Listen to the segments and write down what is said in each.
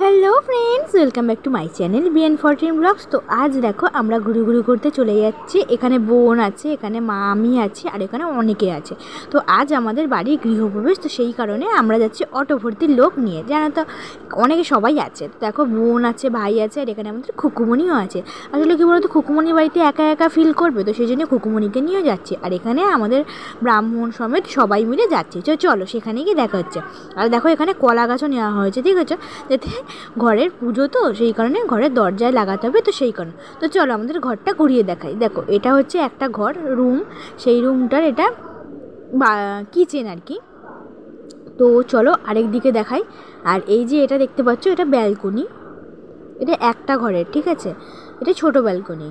Hello friends, welcome back to my channel BN14 blogs. তো আজ দেখো আমরা ঘুরে করতে চলে যাচ্ছি। এখানে বোন আছে, এখানে মা আমি আছি, আর এখানে অনেকে আছে। তো আজ আমাদের বাড়ির গৃহপ্রবেশ, তো সেই কারণে আমরা যাচ্ছি অটো ভর্তি লোক নিয়ে। জানো তো অনেকে সবাই আছে, দেখো বোন আছে, ভাই আছে, আর এখানে আমাদের খুকুমণিও আছে। আসলে কী বলতো, খুকুমণি বাড়িতে একা একা ফিল করবে, তো সেই জন্য খুকুমণিকে নিয়েও যাচ্ছি। আর এখানে আমাদের ব্রাহ্মণ সমেত সবাই মিলে যাচ্ছি। চলো সেখানে গিয়ে দেখা হচ্ছে। আর দেখো এখানে কলা গাছও নেওয়া হয়েছে, ঠিক আছে, যাতে ঘরের পুজো, তো সেই কারণে ঘরের দরজায় লাগাতে হবে, তো সেই কারণে। তো চলো আমাদের ঘরটা ঘুরিয়ে দেখাই। দেখো এটা হচ্ছে একটা ঘর, রুম, সেই রুমটার এটা কিচেন আর কি। তো চলো আরেক দিকে দেখাই। আর এই যে এটা দেখতে পাচ্ছ, এটা ব্যালকনি, এটা একটা ঘরের, ঠিক আছে, এটা ছোট ব্যালকনি।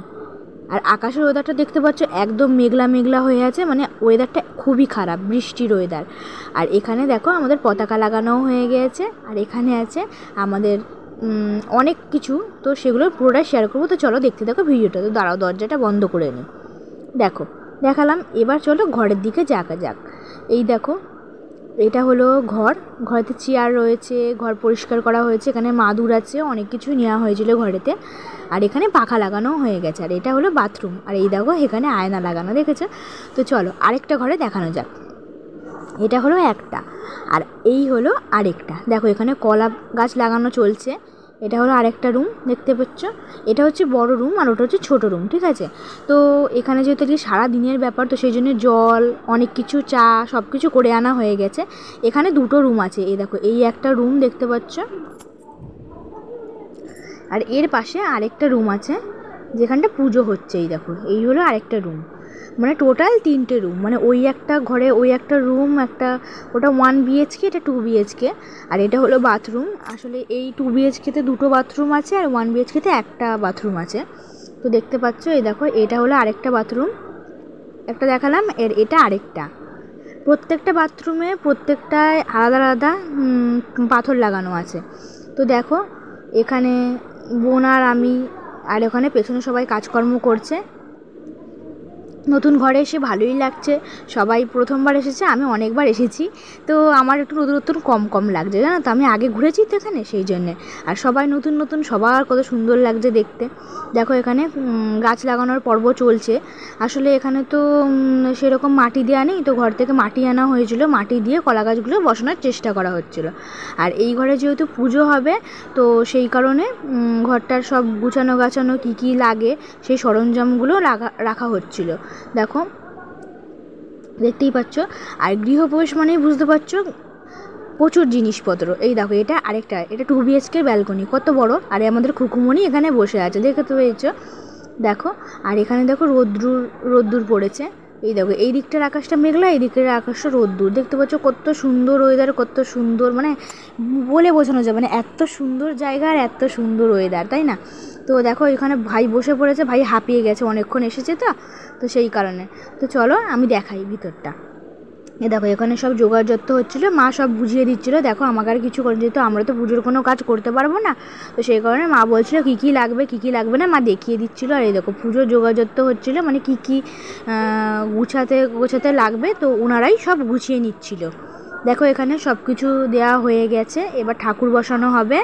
আর আকাশের ওয়েদারটা দেখতে পাচ্ছ, একদম মেঘলা মেঘলা হয়ে আছে, মানে ওয়েদারটা খুবই খারাপ, বৃষ্টির ওয়েদার। আর এখানে দেখো আমাদের পতাকা লাগানোও হয়ে গিয়েছে। আর এখানে আছে আমাদের অনেক কিছু, তো সেগুলো পুরোটা শেয়ার করবো। তো চলো দেখতে দেখো ভিডিওটা। তো দাঁড়াও, দরজাটা বন্ধ করে নিই। দেখো দেখালাম, এবার চলো ঘরের দিকে যাক। এই দেখো এটা হলো ঘর, ঘরেতে চেয়ার রয়েছে, ঘর পরিষ্কার করা হয়েছে, এখানে মাদুর আছে, অনেক কিছু নেওয়া হয়েছিল ঘরেতে। আর এখানে পাখা লাগানো হয়ে গেছে। আর এটা হলো বাথরুম। আর এই দেখো এখানে আয়না লাগানো, দেখেছো? তো চলো আরেকটা ঘরে দেখানো যাক। এটা হলো একটা, আর এই হলো আরেকটা। দেখো এখানে কলা গাছ লাগানো চলছে। এটা হলো আরেকটা রুম, দেখতে পাচ্ছ, এটা হচ্ছে বড় রুম, আর ওটা হচ্ছে ছোটো রুম, ঠিক আছে। তো এখানে যেহেতু সারা দিনের ব্যাপার, তো সেই জন্য জল, অনেক কিছু, চা, সব কিছু করে আনা হয়ে গেছে। এখানে দুটো রুম আছে, এই দেখো এই একটা রুম দেখতে পাচ্ছ, আর এর পাশে আরেকটা রুম আছে যেখানটা পুজো হচ্ছে। এই দেখো এই হলো আরেকটা রুম, মানে টোটাল 3টে রুম, মানে ওই একটা ঘরে ওই একটা রুম, একটা ওটা 1 BHK, এটা 2 BHK। আর এটা হলো বাথরুম। আসলে এই 2 BHKতে দুটো বাথরুম আছে, আর 1 BHKতে একটা বাথরুম আছে। তো দেখতে পাচ্ছ, এই দেখো এটা হলো আরেকটা বাথরুম, একটা দেখালাম, এটা আরেকটা। প্রত্যেকটা বাথরুমে প্রত্যেকটায় আলাদা আলাদা পাথর লাগানো আছে। তো দেখো এখানে বোন আর আমি, আর ওখানে পেছনে সবাই কাজকর্ম করছে। নতুন ঘরে এসে ভালোই লাগছে, সবাই প্রথমবার এসেছে, আমি অনেকবার এসেছি, তো আমার একটু নতুন নতুন কম লাগছে, জানো তো, আমি আগে ঘুরেছি তো এখানে, সেই জন্যে। আর সবাই নতুন, সবার কত সুন্দর লাগছে দেখতে। দেখো এখানে গাছ লাগানোর পর্ব চলছে। আসলে এখানে তো সেরকম মাটি দেওয়া নেই, তো ঘর থেকে মাটি আনা হয়েছিল, মাটি দিয়ে কলা গাছগুলো বসানোর চেষ্টা করা হচ্ছিল। আর এই ঘরে যেহেতু পুজো হবে, তো সেই কারণে ঘরটার সব গুছানো গাছানো কী লাগে সেই সরঞ্জামগুলো রাখা হচ্ছিল। দেখো দেখতেই পাচ্ছ। আর গৃহপ্রবেশ মানেই বুঝতে পারছো প্রচুর জিনিসপত্র। এই দেখো এটা আরেকটা, এটা 2 BHK ব্যালকনি, কত বড়। আর আমাদের খুকুমণি এখানে বসে আছে, দেখে তো পেয়েছো, দেখো। আর এখানে দেখো রোদ্দুর পড়েছে। এই দেখো এই দিকটার আকাশটা মেঘলা, এই দিকের আকাশটা রোদ্দুর, দেখতে পাচ্ছ কত সুন্দর ওয়েদার, কত সুন্দর, মানে বলে বোঝানো যাবে না, এত সুন্দর জায়গা আর এত সুন্দর ওয়েদার, তাই না? তো দেখো এখানে ভাই বসে পড়েছে, ভাই হাঁপিয়ে গেছে, অনেকক্ষণ এসেছে তো সেই কারণে। তো চলো আমি দেখাই ভিতরটা। দেখো এখানে সব যোগাযত্ন হচ্ছিলো, মা সব বুঝিয়ে দিচ্ছিলো। দেখো আমাকে আর কিছু করে, যেহেতু আমরা তো পুজোর কোনো কাজ করতে পারবো না, তো সেই কারণে মা বলছিলো কী লাগবে না, মা দেখিয়ে দিচ্ছিলো। আর এই দেখো পুজোর যোগাযত্ন হচ্ছিলো, মানে কী গোছাতে লাগবে, তো ওনারাই সব গুছিয়ে নিচ্ছিলো। দেখো এখানে সব কিছু দেওয়া হয়ে গেছে, এবার ঠাকুর বসানো হবে,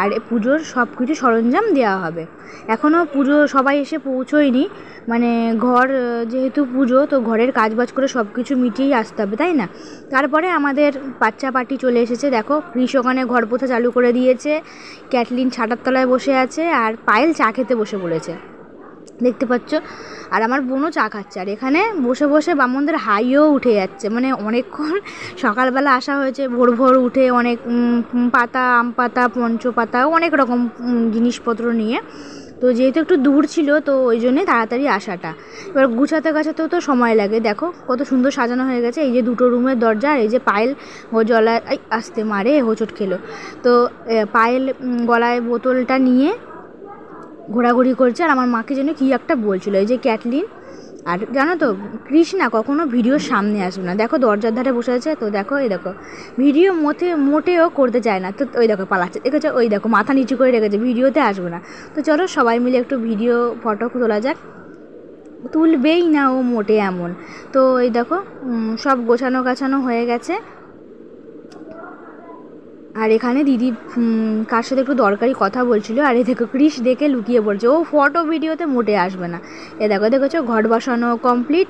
আর পুজোর সব কিছু সরঞ্জাম দেওয়া হবে। এখনও পুজো সবাই এসে পৌঁছোয়নি, মানে ঘর যেহেতু পুজো, তো ঘরের কাজবাজ করে সব কিছু মিটিয়েই আসতে হবে, তাই না? তারপরে আমাদের বাচ্চা পার্টি চলে এসেছে। দেখো কৃষ ওখানে ঘর পোছা চালু করে দিয়েছে, ক্যাটলিন ছাটার তলায় বসে আছে, আর পায়েল চা খেতে বসে পড়েছে, দেখতে পাচ্ছ। আর আমার বোনও চা খাচ্ছে। আর এখানে বসে বসে বামনদের হাইও উঠে যাচ্ছে, মানে অনেকক্ষণ সকালবেলা আসা হয়েছে, ভোর উঠে অনেক পাতা, আম পাতা, পঞ্চপাতা, অনেক রকম জিনিসপত্র নিয়ে। তো যেহেতু একটু দূর ছিল, তো ওই জন্যে তাড়াতাড়ি আসাটা। এবার গুছাতেও তো সময় লাগে। দেখো কত সুন্দর সাজানো হয়ে গেছে, এই যে দুটো রুমের দরজা, আর এই যে পায়েল গলায় আসতে মারে হোঁচট খেলো, তো পায়েল গলায় বোতলটা নিয়ে ঘোরাঘুরি করছে। আর আমার মাকে যেন কী একটা বলছিল, এই যে ক্যাটলিন। আর জানো তো কৃষ্ণা কখনো ভিডিওর সামনে আসবে না, দেখো দরজার ধারে বসে আছে, তো দেখো এই দেখো ভিডিও মোটেও করতে চায় না, তো ওই দেখো পালাচ্ছে, দেখেছো, ওই দেখো মাথা নিচু করে রেখেছে, ভিডিওতে আসবে না। তো চলো সবাই মিলে একটু ভিডিও ফটো তোলা যাক। তুলবেই না ও মোটে এমন। তো এই দেখো সব গোছানো গাছানো হয়ে গেছে। আর এখানে দিদি কার সাথে একটু দরকারি কথা বলছিল, আর এ দেখো ক্রিস দেখে লুকিয়ে পড়ছে, ও ফটো ভিডিওতে মোটে আসবে না। এ দেখো দেখেছো ঘট বসানো কমপ্লিট,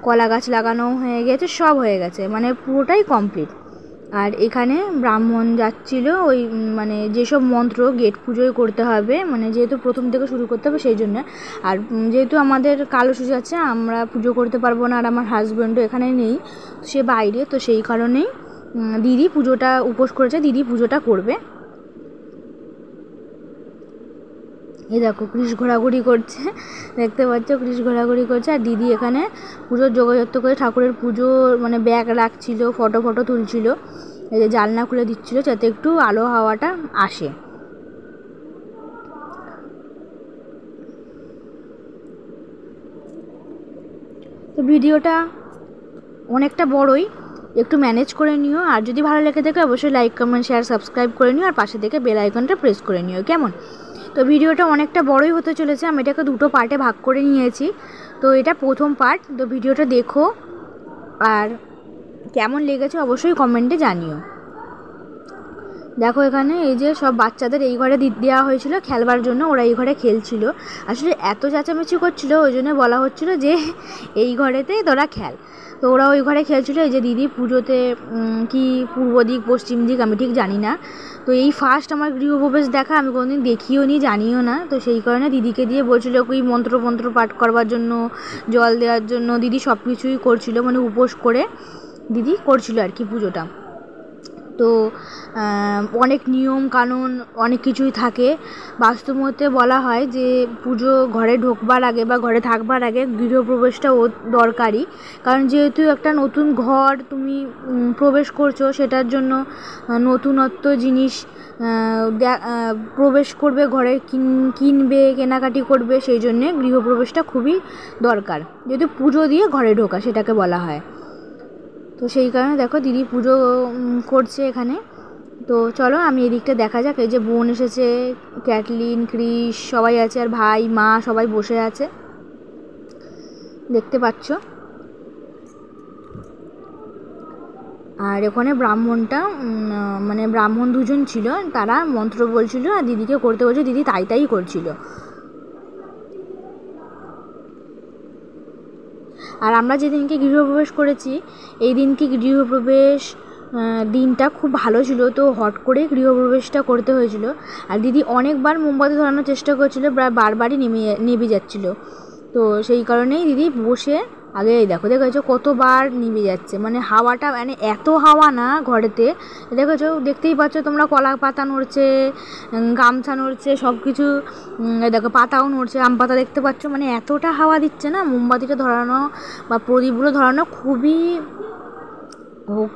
কলা গাছ লাগানো হয়ে গেছে, সব হয়ে গেছে, মানে পুরোটাই কমপ্লিট। আর এখানে ব্রাহ্মণ যাচ্ছিল ওই মানে যেসব মন্ত্র গেট পুজোয় করতে হবে, মানে যেহেতু প্রথম থেকে শুরু করতে হবে সেই জন্য। আর যেহেতু আমাদের কালো সুজ আছে, আমরা পুজো করতে পারবো না, আর আমার হাজব্যান্ডও এখানে নেই, সে বাইরে, তো সেই কারণেই দিদি পুজোটা উপোস করেছে, দিদি পুজোটা করবে। এই দেখো কৃষ ঘোরাঘুরি করছে, দেখতে পাচ্ছ কৃষ ঘোরাঘুরি করছে। আর দিদি এখানে পুজোর যোগাযত্ন করে ঠাকুরের পুজো মানে ব্যাগ রাখছিল, ফটো তুলছিল, এই যে জানলা খুলে দিচ্ছিল যাতে একটু আলো হাওয়াটা আসে। তো ভিডিওটা অনেকটা বড়ই, একটু ম্যানেজ করে নিও, আর যদি ভালো লেগে থাকে অবশ্যই লাইক কমেন্ট শেয়ার সাবস্ক্রাইব করে নিও, আর পাশে থেকে বেল আইকনটা প্রেস করে নিও, কেমন? তো ভিডিওটা অনেকটা বড়ই হতে চলেছে, আমি এটাকে দুটো পার্টে ভাগ করে নিয়েছি। তো এটা প্রথম পার্ট, তো ভিডিওটা দেখো, আর কেমন লেগেছে অবশ্যই কমেন্টে জানিও। দেখো এখানে এই যে সব বাচ্চাদের এই ঘরে দেওয়া হয়েছিল খেলবার জন্য, ওরা এই ঘরে খেলছিল। আসলে এত চেঁচামেচি করছিল, ওই জন্য বলা হচ্ছিলো যে এই ঘরেতে তোরা খেল। তো ওরা ওই ঘরে খেলছিল। এই যে দিদি পুজোতে কি পূর্ব দিক পশ্চিম দিক আমি ঠিক জানি না, তো এই ফার্স্ট আমার গৃহপ্রবেশ দেখা, আমি কোনোদিন দেখিও নি জানিও না, তো সেই কারণে দিদিকে দিয়ে বলছিল কি মন্ত্র পাঠ করবার জন্য, জল দেওয়ার জন্য, দিদি সব কিছুই করছিল, মানে উপোস করে দিদি করছিল আর কি পুজোটা। তো অনেক নিয়ম কানুন অনেক কিছুই থাকে। বাস্তুমতে বলা হয় যে পুজো ঘরে ঢোকবার আগে বা ঘরে থাকবার আগে গৃহপ্রবেশটা দরকারি, কারণ যেহেতু একটা নতুন ঘর তুমি প্রবেশ করছো, সেটার জন্য নতুনত্ব জিনিস প্রবেশ করবে ঘরে, কিনবে, কেনাকাটি করবে, সেই জন্যে গৃহপ্রবেশটা খুবই দরকার, যেহেতু পুজো দিয়ে ঘরে ঢোকা সেটাকে বলা হয়। তো সেই কারণে দেখো দিদি পুজো করছে এখানে। তো চলো আমি এদিকটা দেখা যাক। এই যে বোন এসেছে, ক্যাটলিন, ক্রিস সবাই আছে, আর ভাই মা সবাই বসে আছে, দেখতে পাচ্ছ। আর ওখানে ব্রাহ্মণটা মানে ব্রাহ্মণ দুজন ছিল, তারা মন্ত্র বলছিল আর দিদিকে করতে বলছে, দিদি তাই করছিল। আর আমরা যেদিনকে গৃহপ্রবেশ করেছি, এই দিনকে গৃহপ্রবেশ দিনটা খুব ভালো ছিল, তো হট করে গৃহপ্রবেশটা করতে হয়েছিল। আর দিদি অনেকবার মোমবাতি ধরানোর চেষ্টা করছিল, প্রায় বারবারই নেমে যাচ্ছিল, তো সেই কারণেই দিদি বসে আগে দেখেছো কতবার নিভে যাচ্ছে, মানে হাওয়াটা মানে এত হাওয়া না ঘরেতে, দেখেছো দেখতেই পাচ্ছ তোমরা, কলা পাতা নড়ছে, গামছা নড়ছে, সব কিছু দেখো পাতাও নড়ছে, আম পাতা দেখতে পাচ্ছ, মানে এতটা হাওয়া দিচ্ছে না, মোমবাতিটা ধরানো বা প্রদীপগুলো ধরানো খুবই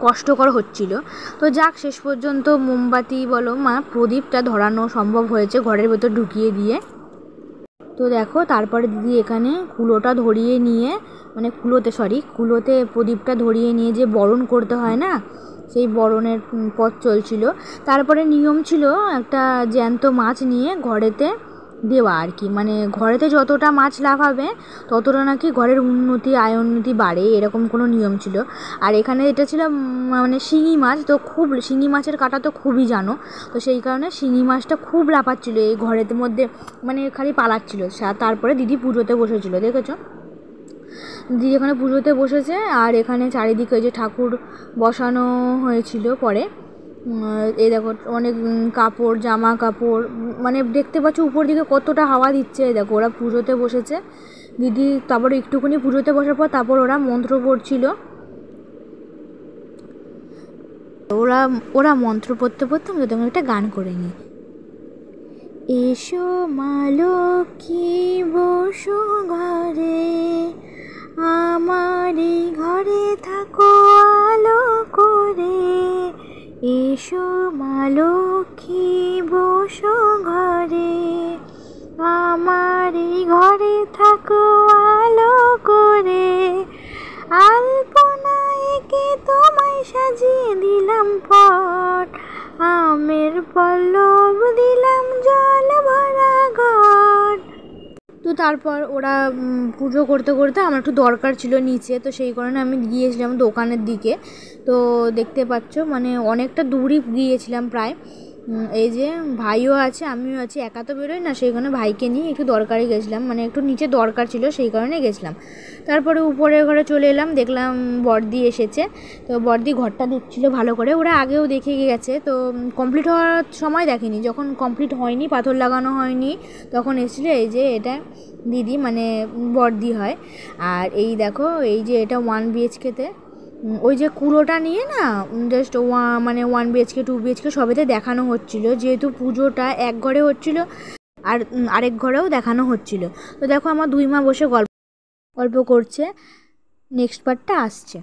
কষ্টকর হচ্ছিল। তো যাক শেষ পর্যন্ত মোমবাতি বলো প্রদীপটা ধরানো সম্ভব হয়েছে ঘরের ভেতর ঢুকিয়ে দিয়ে। তো দেখো তারপরে দিদি এখানে কুলোটা ধরিয়ে নিয়ে, মানে কুলোতে প্রদীপটা ধরিয়ে নিয়ে যে বরণ করতে হয় না, সেই বরণের পথ চলছিল। তারপরে নিয়ম ছিল একটা জ্যান্ত মাছ নিয়ে ঘরেতে দেওয়া আর কি, মানে ঘরেতে যতটা মাছ লাফাবে ততটা নাকি ঘরের আয় উন্নতি বাড়ে, এরকম কোনো নিয়ম ছিল। আর এখানে এটা ছিল মানে শিঙি মাছ, তো খুব শিঙি মাছের কাঁটা তো খুবই জানো, তো সেই কারণে শিঙি মাছটা খুব লাফাচ্ছিলো এই ঘরের মধ্যে, মানে খালি পালাচ্ছিল। তারপরে দিদি পুজোতে বসেছিল, দেখেছো দিদি এখানে পুজোতে বসেছে। আর এখানে চারিদিকে যে ঠাকুর বসানো হয়েছিল পরে, এই দেখো অনেক কাপড়, জামা কাপড়, মানে দেখতে পাচ্ছ উপর দিকে কতটা হাওয়া দিচ্ছে। এই দেখো ওরা পুজোতে বসেছে, দিদি তারপরে একটুখানি পুজোতে বসার পর তারপর ওরা মন্ত্র পড়ছিল। ওরা মন্ত্র পড়তে আমি তোমাকে একটা গান করে নিই। এসো মা লক্ষ্মী বসো ঘরে, আমারই ঘরে থাকো আলো করে, এসো মা লক্ষ্মী বসো ঘরে, আমারই ঘরে থাকো আলো করে, আলপনা এঁকে তোমায় সাজিয়ে দিলাম পট, আমের পল্লব দিলাম জল ভরা ঘট। তো তারপর ওরা পুজো করতে করতে আমার একটু দরকার ছিল নিচে, তো সেই কারণে আমি গিয়েছিলাম দোকানের দিকে। তো দেখতে পাচ্ছ মানে অনেকটা দূরই গিয়েছিলাম প্রায়। এই যে ভাইও আছে, আমিও আছি, একা তো বেরোই না, সেই কারণে ভাইকে নিয়ে একটু দরকারে গেছিলাম, মানে একটু নিচে দরকার ছিল সেই কারণে গেছিলাম। তারপরে উপরের ঘরে চলে এলাম, দেখলাম বড়দি এসেছে। তো বড়দি ঘরটা দেখছিল ভালো করে, ওরা আগেও দেখে গেছে, তো কমপ্লিট হওয়ার সময় দেখেনি, যখন কমপ্লিট হয়নি, পাথর লাগানো হয়নি, তখন এসেছিলো। এই যে এটা দিদি মানে বড়দি হয়। আর এই দেখো এই যে এটা 1 BHKতে ওই যে কুলোটা নিয়ে না জাস্ট মানে 1 BHK 2 BHK সবেতে দেখানো হচ্ছিল, যেহেতু পুজোটা এক ঘরে হচ্ছিল আর আরেক ঘরেও দেখানো হচ্ছিল। তো দেখো আমার 2 মা বসে গল্প করছে, নেক্সট পার্টটা আসছে।